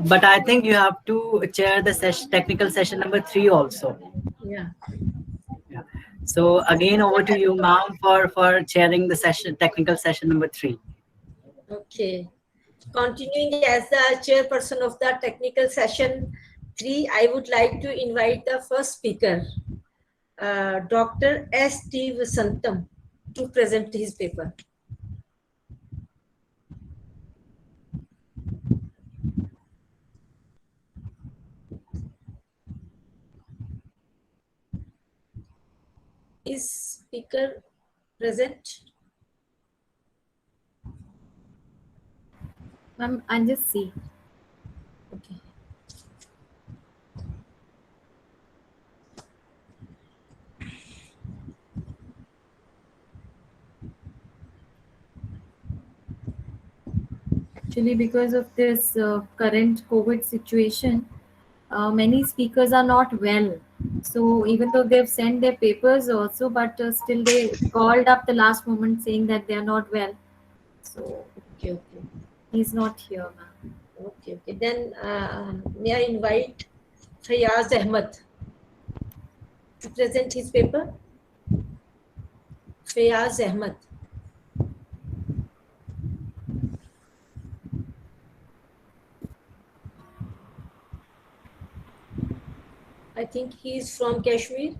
But I think you have to chair the technical session number 3 also. Yeah. Yeah. So again, over to you, ma'am, for chairing the session, technical session number 3. Okay. Continuing as the chairperson of the technical session 3, I would like to invite the first speaker, Dr. S.T. Vasantam, to present his paper. Is speaker present? Ma'am, I'll just see. Okay. Actually, because of this current COVID situation, many speakers are not well. So even though they've sent their papers also, but still they called up the last moment saying that they are not well. So Okay, okay. he's not here, ma'am. Okay, okay. Then may I invite Fayaz Ahmed to present his paper? Fayaz Ahmed. I think he is from Kashmir.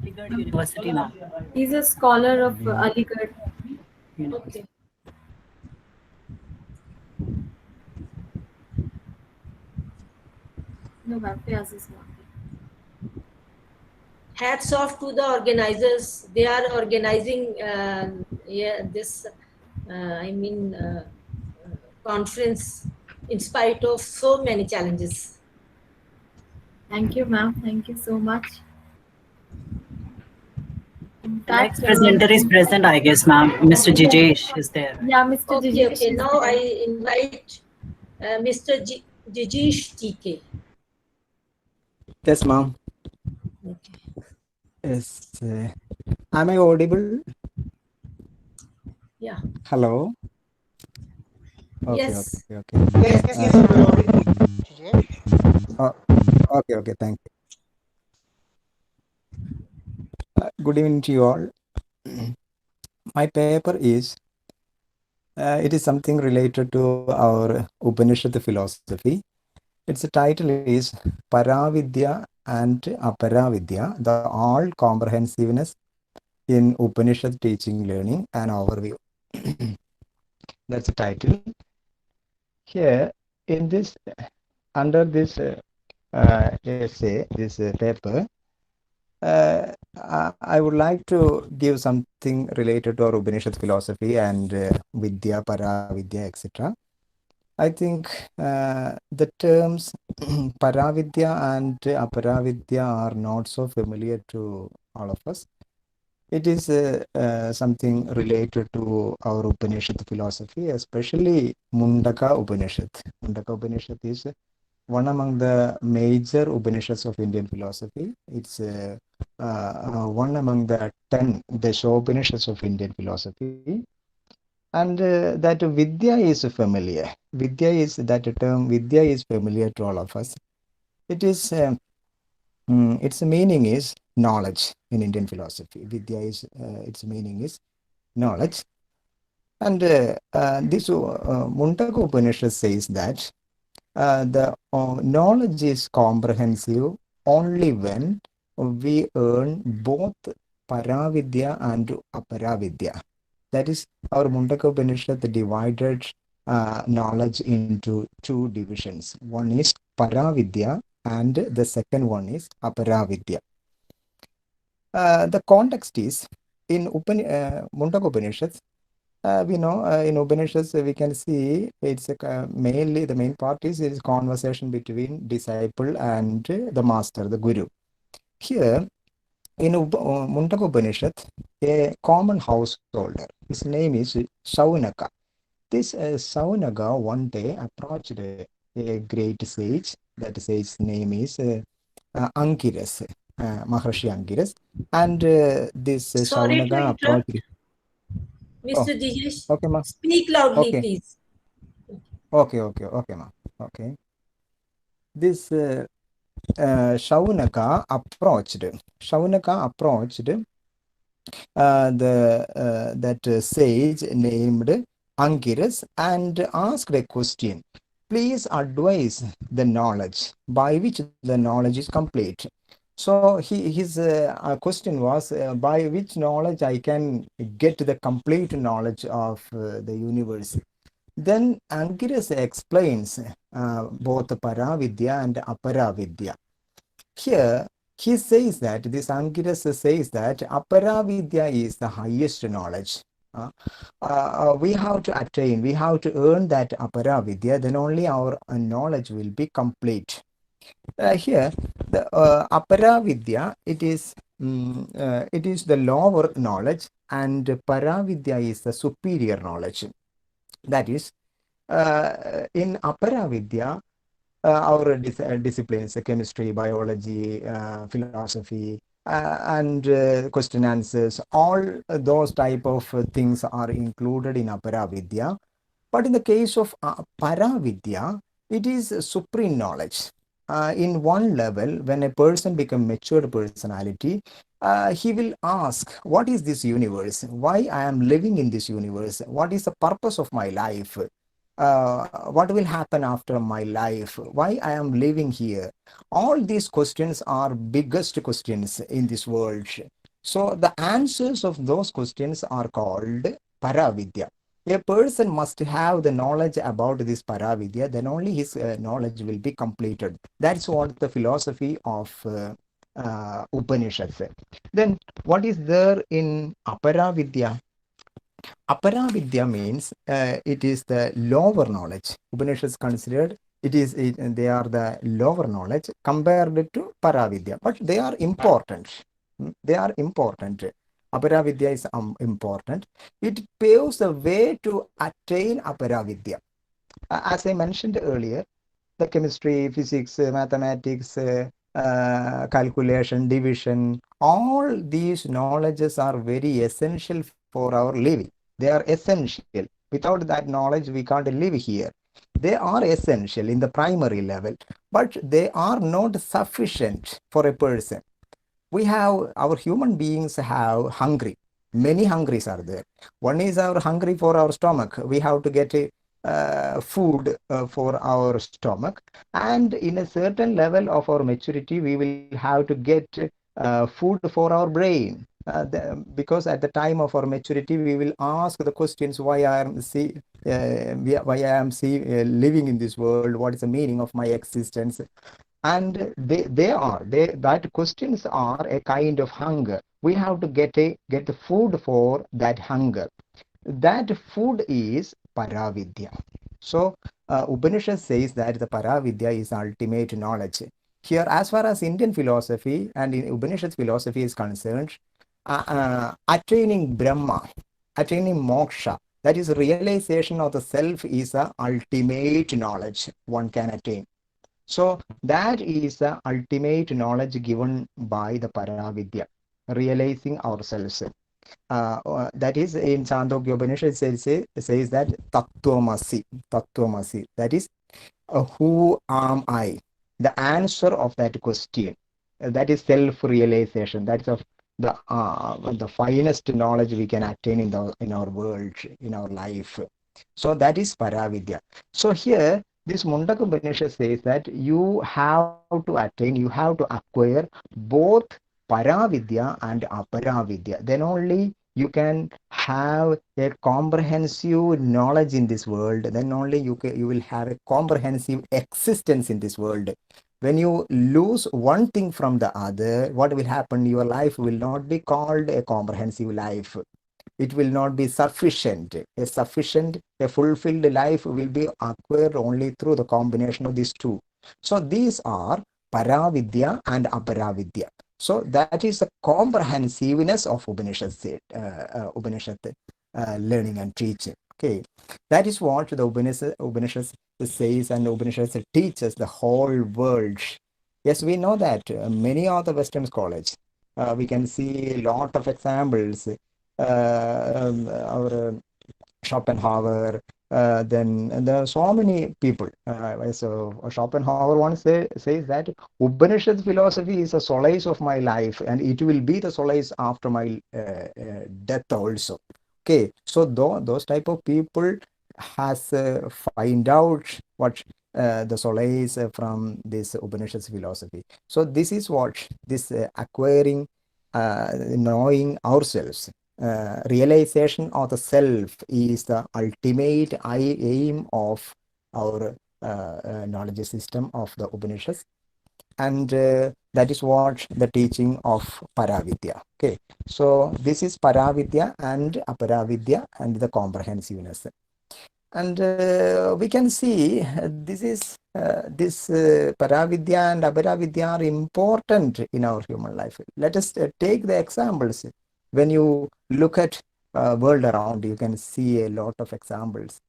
Aligarh University now. He's a scholar of Aligarh. Okay. No, ma'am, Fayaz is not. Hats off to the organizers. They are organizing this, conference in spite of so many challenges. Thank you, ma'am. Thank you so much. In The next fact, presenter is present, I guess, ma'am. Mr. Jijesh is there. yeah, Mr. Okay, Jijesh okay. is Now there. I invite Mr. Jijesh TK. Yes, ma'am. Okay. Yes. Am I audible? Yeah. Hello. Okay, Yes. okay, okay. Yes, yes, you are audible. Okay, okay. Thank you. Good evening to you all. My paper is it is something related to our Upanishad philosophy. Its title is Paravidya and Aparavidya, the all comprehensiveness in Upanishad teaching, learning, and overview. That's the title. Here, in this, under this essay, this paper, I would like to give something related to our Upanishad philosophy and Vidya, Paravidya, etc. I think the terms Paravidya and Aparavidya are not so familiar to all of us. It is something related to our Upanishad philosophy, especially Mundaka Upanishad. Mundaka Upanishad is one among the major Upanishads of Indian philosophy. It's one among the 10 Upanishads of Indian philosophy. And that Vidya is familiar. Vidya is familiar to all of us. It is, its meaning is knowledge in Indian philosophy. Vidya is, its meaning is knowledge. And this Mundaka Upanishad says that the knowledge is comprehensive only when we earn both Paravidya and Aparavidya. That is, our Mundaka Upanishad divided knowledge into two divisions. One is Paravidya and the second one is Aparavidya. The context is in Mundaka Upanishads. We know in Upanishads we can see it's mainly the main part is conversation between disciple and the master, the guru. Here in Mundaka Upanishad, a common householder, his name is Saunaka. This Saunaka one day approached a great sage. That sage's name is Angiras, Maharshi Angiras, and this Sorry to Saunaka interrupt. approached. Mr. Oh, Dijesh, okay, ma. speak loudly, Okay, please. okay, ma. Okay. This Shaunaka approached the that sage named Angiras and asked a question. Please advise the knowledge by which the knowledge is complete. So his question was by which knowledge I can get the complete knowledge of the universe. Then Angiras explains both Paravidya and Aparavidya. Here, he says that, this Angiras says that Aparavidya is the highest knowledge. We have to attain, we have to earn that Aparavidya, then only our knowledge will be complete. Here, the Aparavidya, it is the lower knowledge, and Paravidya is the superior knowledge. That is, in Aparavidya, our disciplines, chemistry, biology, philosophy, and question answers, all those type of things are included in Aparavidya. But in the case of Paravidya, it is supreme knowledge. In one level, when a person becomes matured personality, he will ask, what is this universe? Why I am living in this universe? What is the purpose of my life? What will happen after my life? Why I am living here? All these questions are biggest questions in this world. So the answers of those questions are called Paravidya. A person must have the knowledge about this Paravidya, then only his knowledge will be completed. That's what the philosophy of Upanishads. Then what is there in Aparavidya? Aparavidya means it is the lower knowledge. Upanishads considered they are the lower knowledge compared to Paravidya, but they are important. They are important. Aparavidya is important. It paves the way to attain Aparavidya. As I mentioned earlier, the chemistry, physics, mathematics, calculation, division, all these knowledges are very essential for our living. They are essential. Without that knowledge, we can't live here. They are essential in the primary level, but they are not sufficient for a person. Our human beings have hungry. Many hungries are there. One is our hungry for our stomach. We have to get food for our stomach, and in a certain level of our maturity, we will have to get food for our brain. Because at the time of our maturity, we will ask the questions, why I am living in this world, what is the meaning of my existence. And that questions are a kind of hunger. We have to get the food for that hunger. That food is Paravidya. So Upanishad says that the Paravidya is ultimate knowledge. Here, as far as Indian philosophy and in Upanishad's philosophy is concerned, attaining Brahma, attaining moksha, that is realization of the self, is a ultimate knowledge one can attain. So that is the ultimate knowledge given by the Paravidya, realizing ourselves. That is in Chandogya Upanishad says that Tattvamasi. That is, who am I? The answer of that question. That is self-realization. That is of the finest knowledge we can attain in our world, in our life. So that is Paravidya. So here, this Mundaka Upanishad says that you have to attain, you have to acquire both Paravidya and Aparavidya. Then only you can have a comprehensive knowledge in this world. Then only you will have a comprehensive existence in this world. When you lose one thing from the other, what will happen? Your life will not be called a comprehensive life. It will not be sufficient. A fulfilled life will be acquired only through the combination of these two. So these are Paravidya and Aparavidya. So that is the comprehensiveness of Upanishad learning and teaching. Okay, that is what the Upanishad says, and Upanishad teaches the whole world. Yes, we know that many of the Western scholars, we can see a lot of examples. our Schopenhauer, then there are so many people. So Schopenhauer once says that Upanishad philosophy is a solace of my life, and it will be the solace after my death also. Okay, so those type of people has find out what the solace from this Upanishad philosophy. So this is what this acquiring, knowing ourselves, realization of the self is the ultimate aim of our knowledge system of the Upanishads, and that is what the teaching of Paravidya. Okay, so this is Paravidya and Aparavidya and the comprehensiveness. And we can see this Paravidya and Aparavidya are important in our human life. Let us take the examples. When you look at world around, you can see a lot of examples,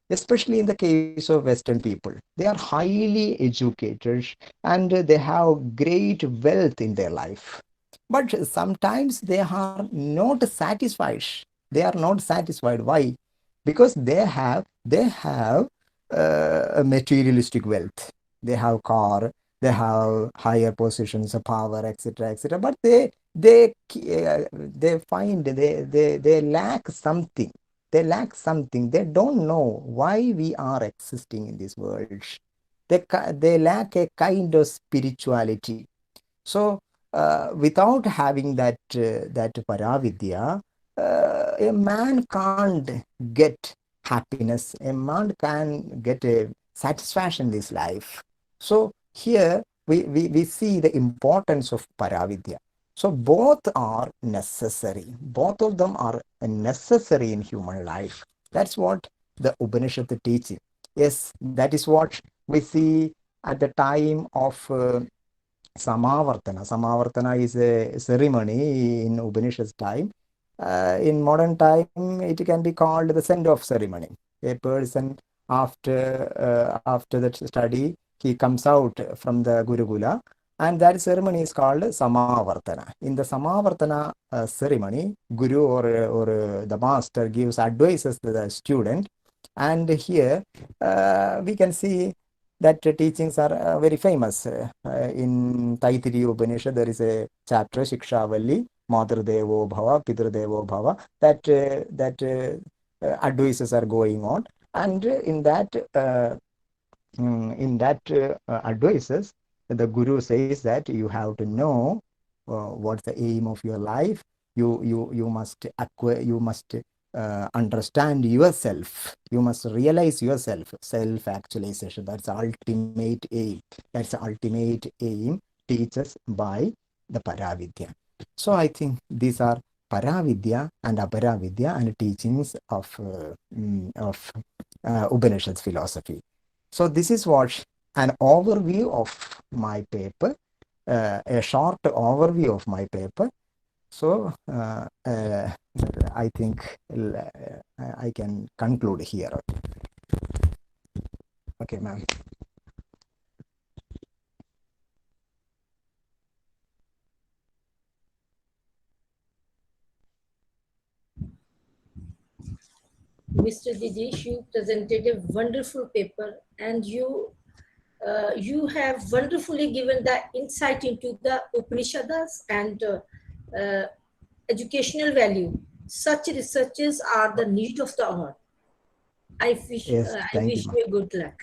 especially in the case of Western people. They are highly educated and they have great wealth in their life. But sometimes they are not satisfied. They are not satisfied. Why? Because they have a materialistic wealth. They have car, they have higher positions, power, etc., etc. But they find they lack something. They lack something. They don't know why we are existing in this world. They lack a kind of spirituality. So without having that Paravidya, a man can't get happiness. A man can get a satisfaction in his life. So here we see the importance of Paravidya. So both are necessary. Both of them are necessary in human life. That's what the Upanishad teaches. Yes, that is what we see at the time of Samavartana. Samavartana is a ceremony in Upanishad's time. In modern time, it can be called the send-off ceremony. A person after that study, he comes out from the Gurukula, and that ceremony is called Samavartana. In the Samavartana ceremony, Guru or the master gives advices to the student, and here we can see that teachings are very famous. In Taittiriya Upanishad, there is a chapter, Shikshavalli, Madhur Devo Bhava, Pidur Devo Bhava, that advices are going on. And in that advices, the Guru says that you have to know what's the aim of your life. You must acquire, you must understand yourself. You must realize yourself. Self-actualization. That's the ultimate aim. That's the ultimate aim teaches by the Paravidya. So I think these are Paravidya and Aparavidya and teachings of Upanishad's philosophy. So this is what an overview of my paper, a short overview of my paper. So I think I can conclude here. Okay, ma'am. Mr. Dinesh, you presented a wonderful paper, and you have wonderfully given the insight into the Upanishads and educational value. Such researches are the need of the hour. I wish Yes, I thank wish you, you good luck.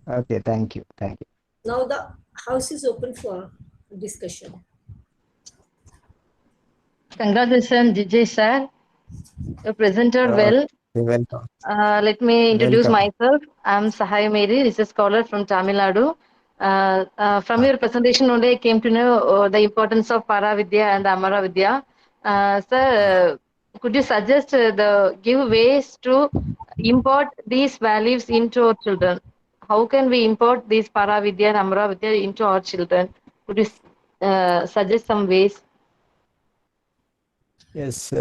Okay, thank you. Now the house is open for discussion. Congratulations, DJ sir. You presented well. You're welcome. Let me introduce Welcome. myself. I'm Sahai Mary, research scholar from Tamil Nadu. From your presentation only, I came to know the importance of Paravidya and Amaravidya. Sir, could you suggest give ways to import these values into our children? How can we import these Paravidya and Amaravidya into our children? Could you suggest some ways? Yes,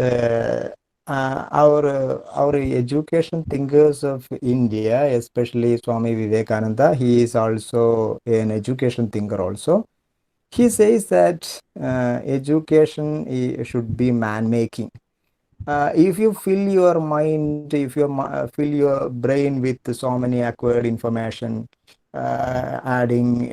our education thinkers of India, especially Swami Vivekananda, he is also an education thinker also. He says that education should be man-making. If you fill your mind, if you fill your brain with so many acquired information, adding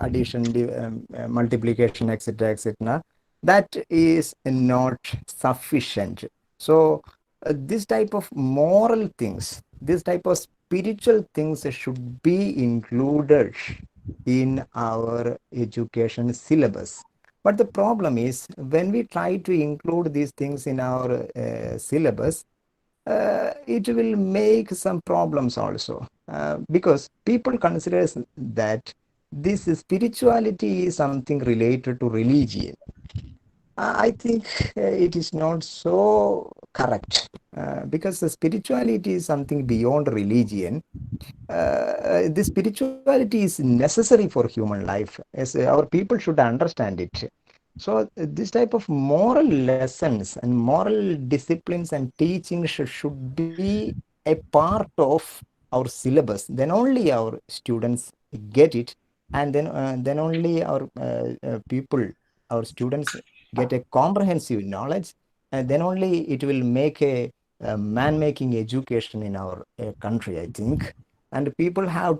addition, multiplication, etc., etc., that is not sufficient. So this type of moral things, this type of spiritual things should be included in our education syllabus. But the problem is when we try to include these things in our syllabus, it will make some problems also, because people consider that this spirituality is something related to religion. I think it is not so correct, because the spirituality is something beyond religion. The spirituality is necessary for human life, as our people should understand it. So this type of moral lessons and moral disciplines and teachings should be a part of our syllabus. Then only our students get it, and then only our people, our students get a comprehensive knowledge, and then only it will make a man-making education in our country, I think. And people have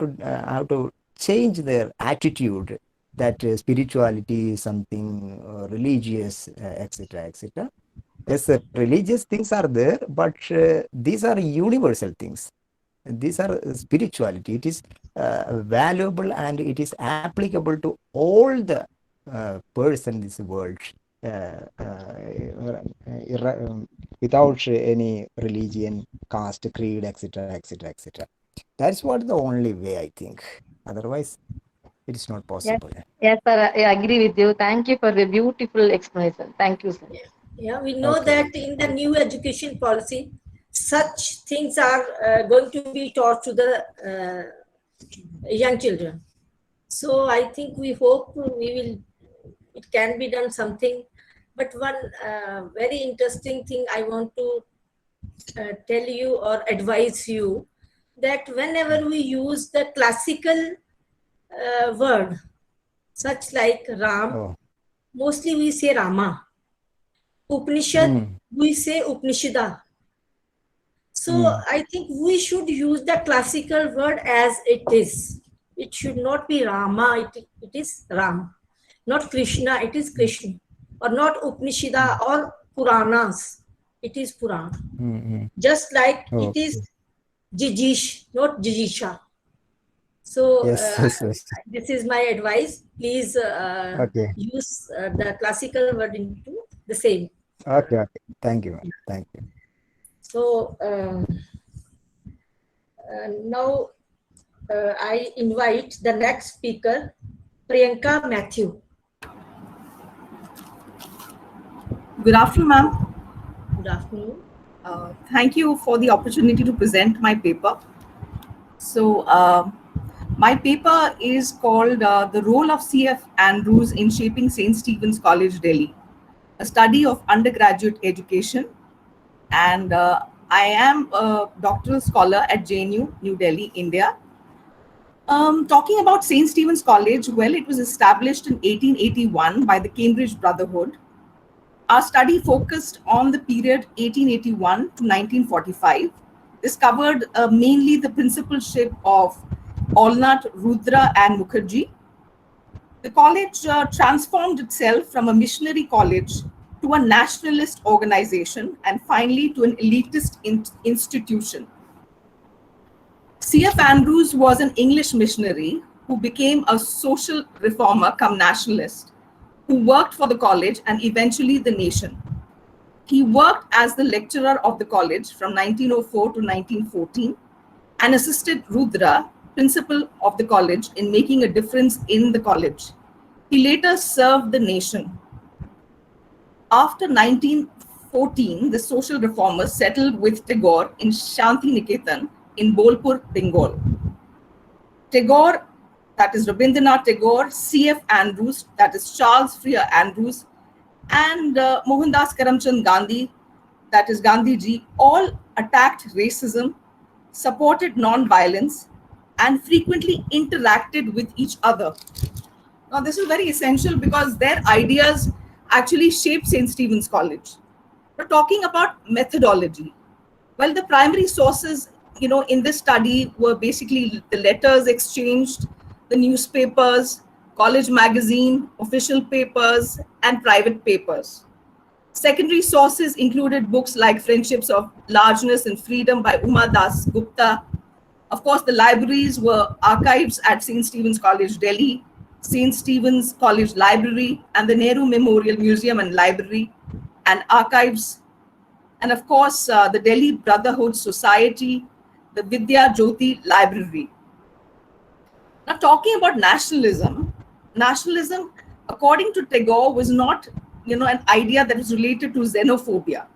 to change their attitude that spirituality is something religious, etc., etc. Yes, religious things are there, but these are universal things. These are spirituality. It is valuable and it is applicable to all the person in this world, without any religion, caste, creed, etc., etc., etc. That's what the only way, I think. Otherwise, it is not Yes, possible. yes, sir. I agree with you. Thank you for the beautiful explanation. Thank you, sir. Yeah, we know Okay. that in the new education policy, such things are going to be taught to the young children. So I think we hope it can be done something. But one very interesting thing I want to tell you or advise you, that whenever we use the classical word, such like Ram, Oh. mostly we say Rama. Upanishad, we say Upanishada. So I think we should use the classical word as it is. It should not be Rama, it is Ram. Not Krishna, it is Krishna. Or not Upanishada or Puranas, it is Purana. Just like it is Jijish, not Jijisha. So Yes, yes, yes. this is my advice. Please Okay. use the classical word into the same. Okay, okay. Thank you. Thank you. So now I invite the next speaker, Priyanka Matthew. Good afternoon, ma'am. Good afternoon. Thank you for the opportunity to present my paper. So, my paper is called The Role of C.F. Andrews in Shaping St. Stephen's College, Delhi, a study of undergraduate education. And I am a doctoral scholar at JNU, New Delhi, India. Talking about St. Stephen's College, well, it was established in 1881 by the Cambridge Brotherhood. Our study focused on the period 1881 to 1945. This covered mainly the principalship of Olnat, Rudra, and Mukherjee. The college transformed itself from a missionary college to a nationalist organization and finally to an elitist institution. C.F. Andrews was an English missionary who became a social reformer come nationalist, who worked for the college and eventually the nation. He worked as the lecturer of the college from 1904 to 1914 and assisted Rudra, principal of the college, in making a difference in the college. He later served the nation. After 1914, the social reformers settled with Tagore in Shanti Niketan in Bolpur, Bengal. Tagore, that is Rabindranath Tagore, C.F. Andrews, that is Charles Freer Andrews, and Mohandas Karamchand Gandhi, that is Gandhiji, all attacked racism, supported non-violence, and frequently interacted with each other. Now, this is very essential because their ideas actually shaped St. Stephen's College. We're talking about methodology. Well, the primary sources, in this study were basically the letters exchanged, the newspapers, college magazine, official papers, and private papers. Secondary sources included books like Friendships of Largeness and Freedom by Uma Das Gupta. Of course, the libraries were archives at St. Stephen's College, Delhi, St. Stephen's College Library, and the Nehru Memorial Museum and Library, and archives. And of course, the Delhi Brotherhood Society, the Vidya Jyoti Library. Now, talking about nationalism, according to Tagore, was not, an idea that was related to xenophobia.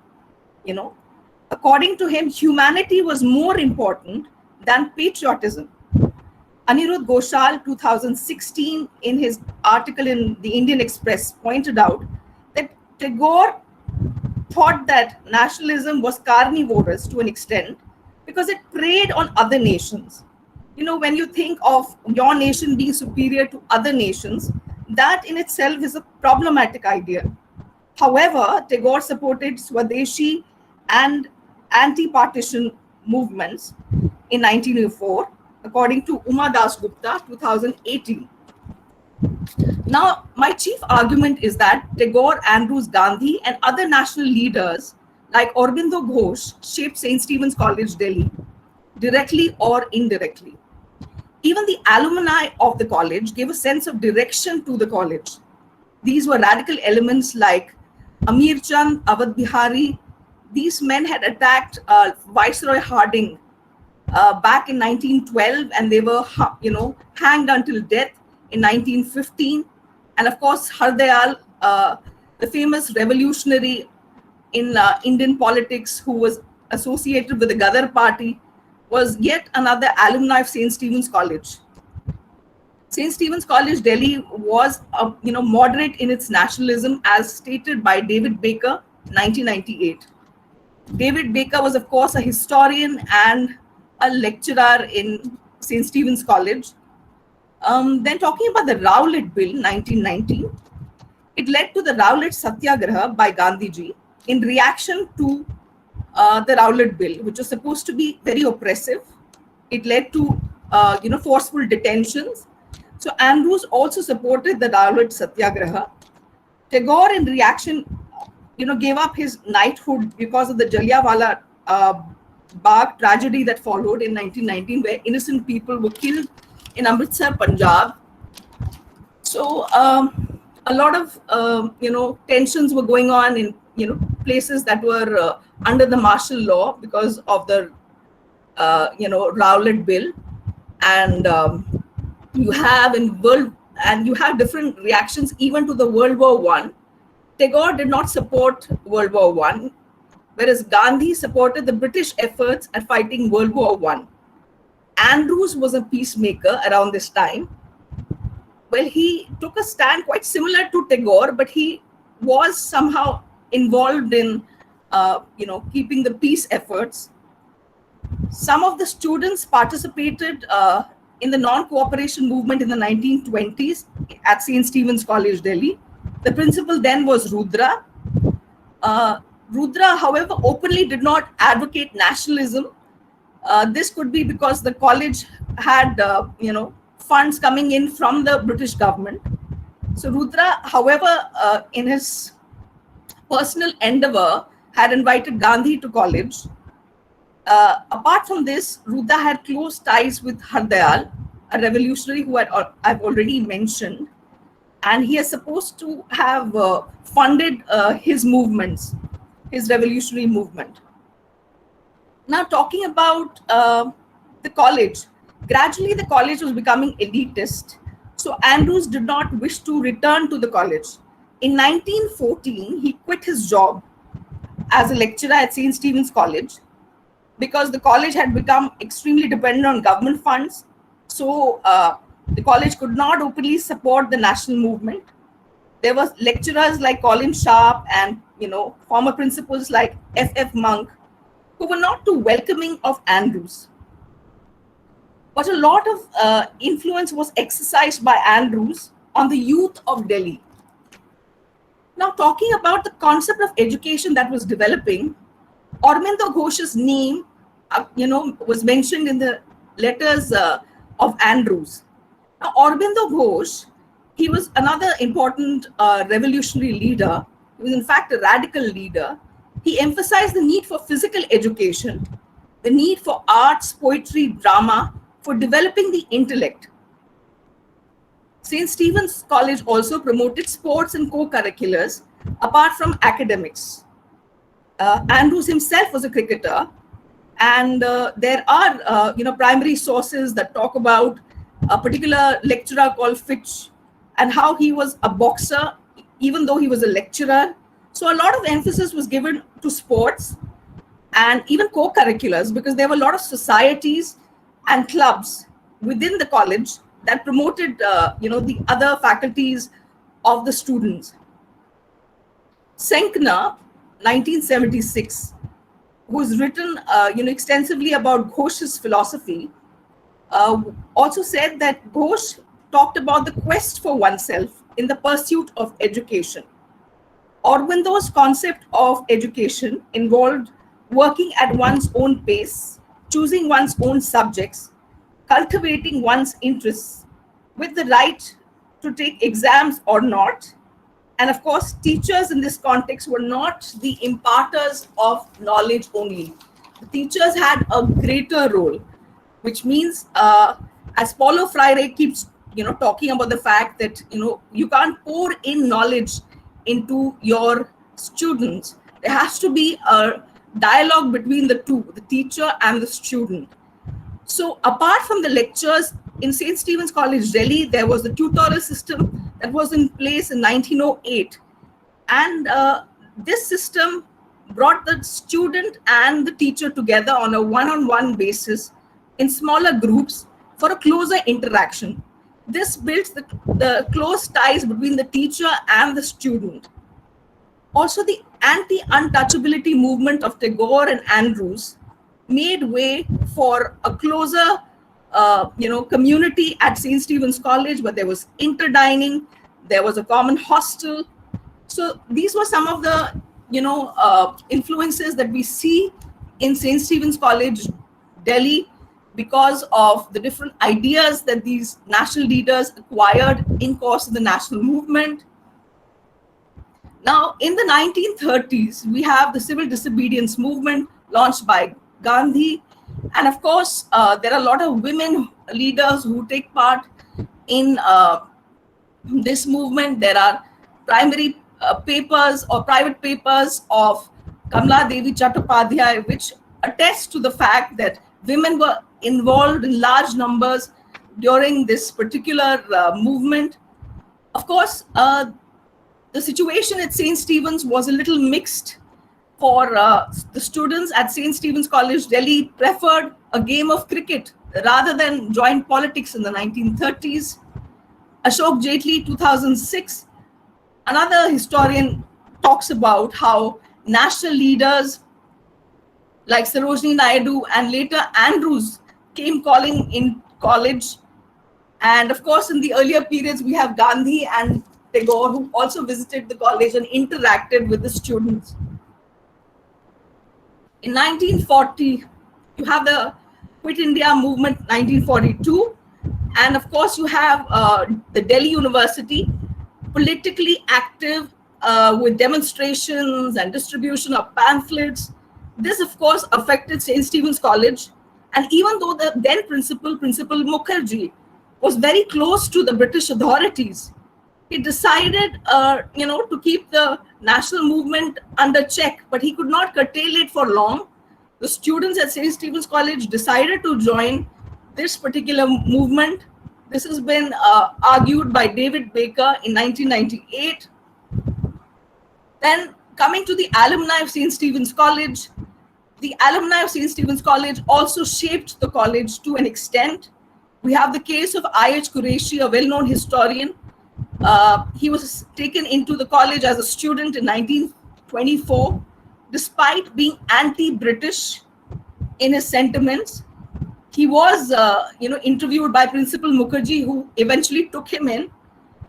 According to him, humanity was more important than patriotism. Anirudh Ghoshal, 2016, in his article in the Indian Express, pointed out that Tagore thought that nationalism was carnivorous to an extent because it preyed on other nations. When you think of your nation being superior to other nations, that in itself is a problematic idea. However, Tagore supported Swadeshi and anti-partition movements in 1904, according to Uma Das Gupta, 2018. Now, my chief argument is that Tagore, Andrews, Gandhi, and other national leaders like Aurobindo Ghosh shaped St. Stephen's College, Delhi, directly or indirectly. Even the alumni of the college gave a sense of direction to the college. These were radical elements like Amir Chand, Awadh Bihari. These men had attacked Viceroy Harding back in 1912, and they were, hanged until death in 1915. And of course, Hardayal, the famous revolutionary in Indian politics who was associated with the Gadar party, was yet another alumni of St. Stephen's College. St. Stephen's College, Delhi was, moderate in its nationalism, as stated by David Baker, 1998. David Baker was, of course, a historian and a lecturer in St. Stephen's College. Then talking about the Rowlatt Bill, 1919, it led to the Rowlatt Satyagraha by Gandhiji in reaction to the Rowlatt Bill, which was supposed to be very oppressive. It led to, forceful detentions. So Andrews also supported the Rowlatt Satyagraha. Tagore, in reaction, gave up his knighthood because of the Jallianwala Bagh tragedy that followed in 1919, where innocent people were killed in Amritsar, Punjab. So a lot of tensions were going on in places that were under the martial law because of the Rowlatt Bill, and you have different reactions even to the World War I. Tagore did not support World War I, whereas Gandhi supported the British efforts at fighting World War I. Andrews was a peacemaker around this time. Well, he took a stand quite similar to Tagore, but he was somehow involved in, keeping the peace efforts. Some of the students participated in the non-cooperation movement in the 1920s at St. Stephen's College, Delhi. The principal then was Rudra. Rudra, however, openly did not advocate nationalism. This could be because the college had, funds coming in from the British government. So Rudra, however, in his personal endeavor, had invited Gandhi to college. Apart from this, Rudra had close ties with Hardayal, a revolutionary who I've already mentioned, and he is supposed to have funded his movements, his revolutionary movement. Now, talking about the college, gradually the college was becoming elitist. So Andrews did not wish to return to the college. In 1914, he quit his job as a lecturer at St. Stephen's College because the college had become extremely dependent on government funds. So the college could not openly support the national movement. There were lecturers like Colin Sharp and former principals like F.F. Monk who were not too welcoming of Andrews. But a lot of influence was exercised by Andrews on the youth of Delhi. Now, talking about the concept of education that was developing, Aurobindo Ghosh's name, was mentioned in the letters of Andrews. Now, Aurobindo Ghosh, he was another important revolutionary leader. He was, in fact, a radical leader. He emphasized the need for physical education, the need for arts, poetry, drama, for developing the intellect. St. Stephen's College also promoted sports and co-curriculars apart from academics. Andrews himself was a cricketer, and there are primary sources that talk about a particular lecturer called Fitch and how he was a boxer even though he was a lecturer. So a lot of emphasis was given to sports and even co-curriculars, because there were a lot of societies and clubs within the college that promoted the other faculties of the students. Senkner, 1976, who's written extensively about Ghosh's philosophy, also said that Ghosh talked about the quest for oneself in the pursuit of education. Aurobindo's concept of education involved working at one's own pace, choosing one's own subjects, cultivating one's interests with the right to take exams or not. And of course, teachers in this context were not the imparters of knowledge only. The teachers had a greater role, which means, as Paulo Freire keeps talking about the fact that you can't pour in knowledge into your students. There has to be a dialogue between the two, the teacher and the student. So apart from the lectures in St. Stephen's College, Delhi, there was the tutorial system that was in place in 1908. And this system brought the student and the teacher together on a one-on-one basis in smaller groups for a closer interaction. This builds the close ties between the teacher and the student. Also, the anti-untouchability movement of Tagore and Andrews made way for a closer community at St. Stephen's College, where there was interdining, there was a common hostel. So these were some of the influences that we see in St. Stephen's College, Delhi, because of the different ideas that these national leaders acquired in course of the national movement. Now, in the 1930s, we have the civil disobedience movement launched by Gandhi. And of course, there are a lot of women leaders who take part in this movement. There are primary papers or private papers of Kamala Devi Chattopadhyay, which attest to the fact that women were involved in large numbers during this particular movement. Of course, the situation at St. Stephen's was a little mixed. For the students at St. Stephen's College, Delhi preferred a game of cricket rather than join politics in the 1930s. Ashok Jaitley, 2006, another historian, talks about how national leaders like Sarojini Naidu and later Andrews came calling in college. And of course, in the earlier periods, we have Gandhi and Tagore, who also visited the college and interacted with the students. In 1940, you have the Quit India movement, 1942. And of course, you have the Delhi University, politically active with demonstrations and distribution of pamphlets. This, of course, affected St. Stephen's College. And even though the then Principal Mukherjee, was very close to the British authorities, he decided, to keep the national movement under check, but he could not curtail it for long. The students at St. Stephen's College decided to join this particular movement. This has been argued by David Baker in 1998. Then coming to the alumni of St. Stephen's College, the alumni of St. Stephen's College also shaped the college to an extent. We have the case of I.H. Qureshi, a well-known historian. He was taken into the college as a student in 1924, despite being anti-British in his sentiments. He was, interviewed by Principal Mukherjee, who eventually took him in.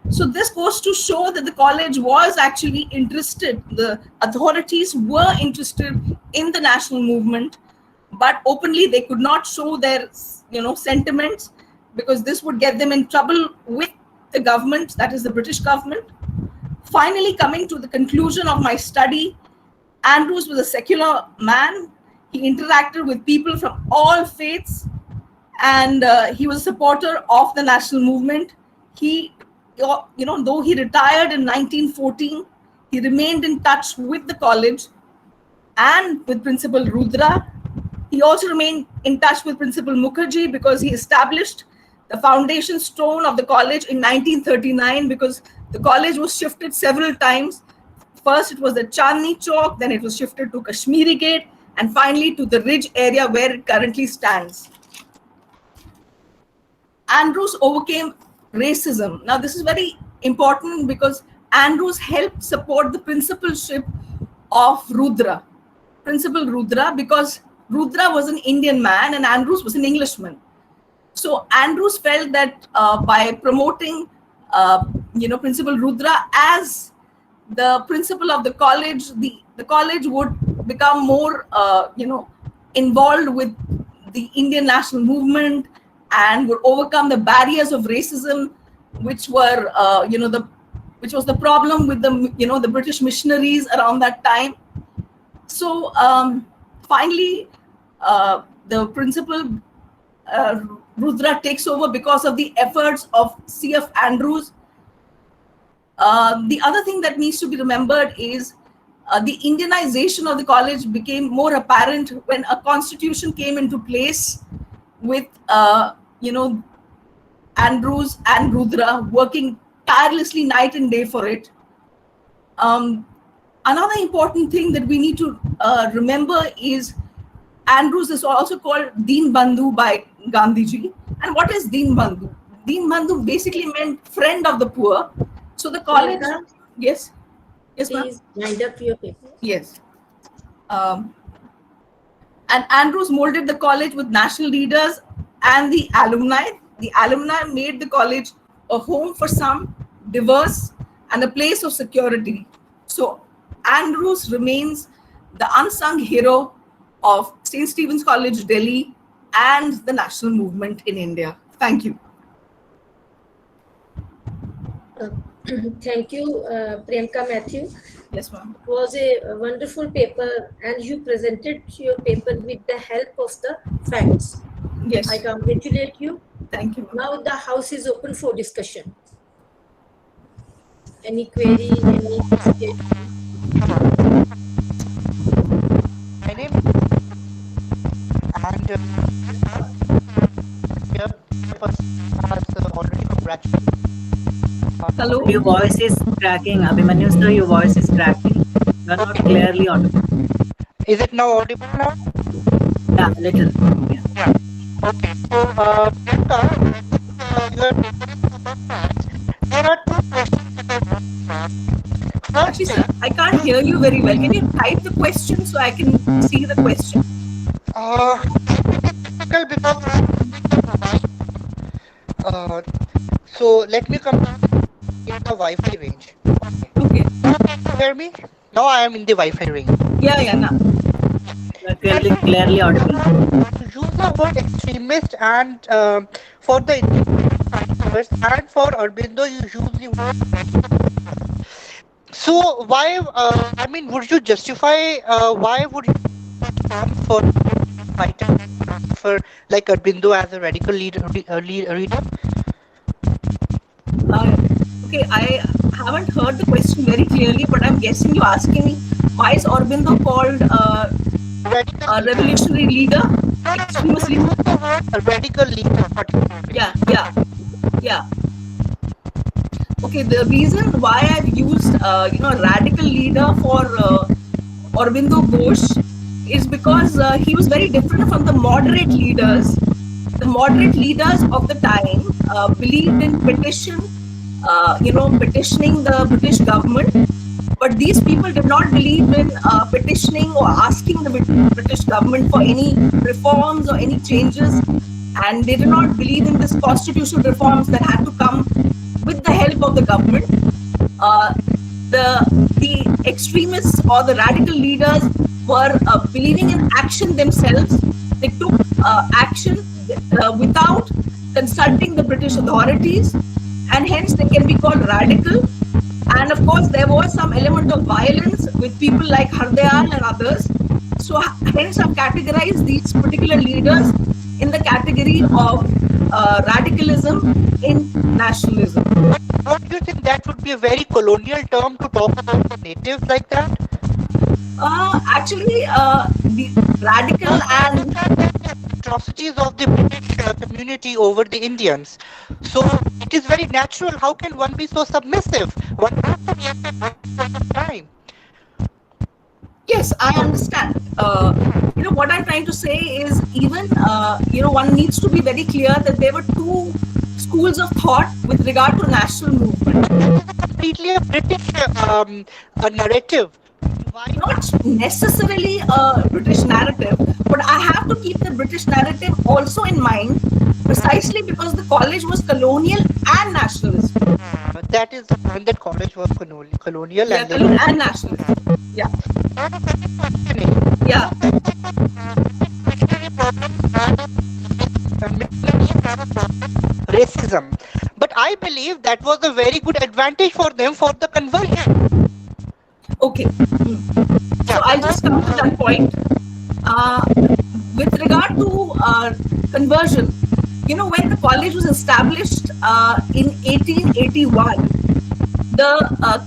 So this goes to show that the college was actually interested, the authorities were interested in the national movement, but openly they could not show their sentiments, because this would get them in trouble with the government, that is the British government. Finally, coming to the conclusion of my study, Andrews was a secular man. He interacted with people from all faiths, and he was a supporter of the national movement. He, though he retired in 1914, he remained in touch with the college and with Principal Rudra. He also remained in touch with Principal Mukherjee, because he established the foundation stone of the college in 1939, because the college was shifted several times. First, it was the Chandni Chowk, then it was shifted to Kashmiri Gate, and finally to the Ridge area where it currently stands. Andrews overcame racism. Now, this is very important because Andrews helped support the principalship of Rudra, Principal Rudra, because Rudra was an Indian man and Andrews was an Englishman. So Andrews felt that by promoting, Principal Rudra as the principal of the college, the college would become more, involved with the Indian national movement and would overcome the barriers of racism, which were, which was the problem with the British missionaries around that time. So finally, the principal Rudra takes over because of the efforts of C.F. Andrews. The other thing that needs to be remembered is the Indianization of the college became more apparent when a constitution came into place with, Andrews and Rudra working tirelessly night and day for it. Another important thing that we need to remember is Andrews is also called Deen Bandhu by Gandhiji. And what is Deen Bandhu? Deen Bandhu basically meant friend of the poor. So the college, yes, please wind up your paper. Yes. And Andrews molded the college with national leaders and the alumni. The alumni made the college a home for some, diverse, and a place of security. So Andrews remains the unsung hero of St. Stephen's College, Delhi, and the national movement in India. Thank you. Thank you, Priyanka Matthew. Yes, ma'am. It was a wonderful paper, and you presented your paper with the help of the facts. Yes. I congratulate you. Thank you. Now the house is open for discussion. Any query, any suggestion? My name and here has already congratulated. Hello. Your voice is cracking. Abhimanyu sir, your voice is cracking. You are not clearly audible. Is it now audible now? Yeah, a little. Yeah. Okay. So, there are two questions. Actually, sir, I can't hear you very well. Can you type the question so I can see the question? Difficult because so let me come in the Wi-Fi range. Okay. Hear me? Now I am in the Wi-Fi range. Yeah, now. You are clearly audible. Use the word extremist and for the and for Aurobindo you use the word. So why? Would you justify? Why would you stand for fighting for like Aurobindo as a radical leader? Okay, I haven't heard the question very clearly, but I'm guessing you're asking me why is Aurobindo called a revolutionary leader, extremist leader? A radical leader. Yeah. Okay, the reason why I've used radical leader for Aurobindo Ghosh is because he was very different from the moderate leaders. The moderate leaders of the time believed in petitioning the British government, but these people did not believe in petitioning or asking the British government for any reforms or any changes, and they did not believe in this constitutional reforms that had to come with the help of the government. The extremists or the radical leaders were believing in action themselves. They took action without consulting the British authorities, and hence they can be called radical. And of course, there was some element of violence with people like Hardayal and others. So hence I've categorized these particular leaders in the category of radicalism in nationalism. Don't you think that would be a very colonial term to talk about the natives like that? Actually, the radical and atrocities of the British community over the Indians. So it is very natural. How can one be so submissive? One has to be at that point of time. yes, I understand. What I'm trying to say is even, one needs to be very clear that there were two schools of thought with regard to national movement. Completely a British narrative. Why not necessarily a British narrative, but I have to keep the British narrative also in mind, precisely because the college was colonial and nationalist. That is the point, that college was colonial Yeah, and nationalist. Yeah. Yeah. Racism. But I believe that was a very good advantage for them for the conversion. Okay. So I'll just come to that point. With regard to conversion, when the college was established in 1881, the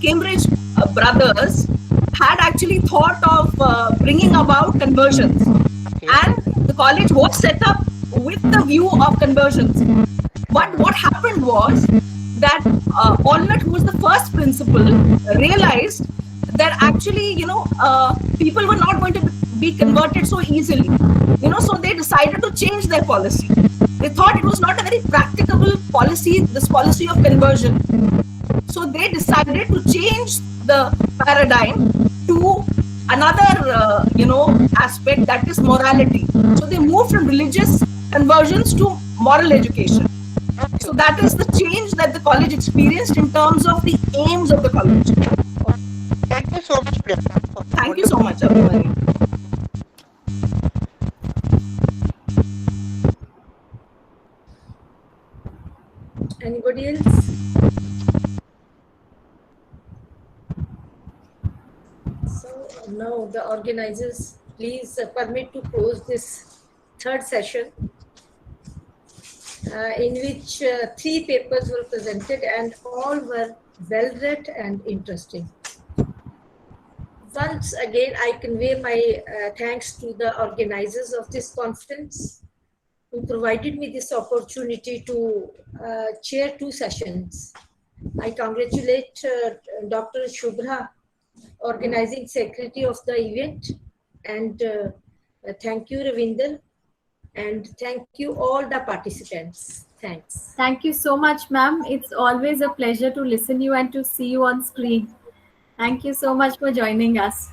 Cambridge brothers had actually thought of bringing about conversions. And the college was set up with the view of conversions. But what happened was that Allnutt, who was the first principal, realized that actually, people were not going to be converted so easily. So they decided to change their policy. They thought it was not a very practicable policy, this policy of conversion. So they decided to change the paradigm to another, aspect, that is morality. So they moved from religious conversions to moral education. So that is the change that the college experienced in terms of the aims of the college. Thank you so much, Priyanka. Thank you so much, everybody. Anybody else? So now the organizers, please permit to close this third session, in which 3 papers were presented and all were well read and interesting. Once again, I convey my thanks to the organizers of this conference who provided me this opportunity to chair 2 sessions. I congratulate Dr. Shubhra, organizing secretary of the event, and thank you, Ravinder, and thank you all the participants. Thanks. Thank you so much, ma'am. It's always a pleasure to listen you and to see you on screen. Thank you so much for joining us.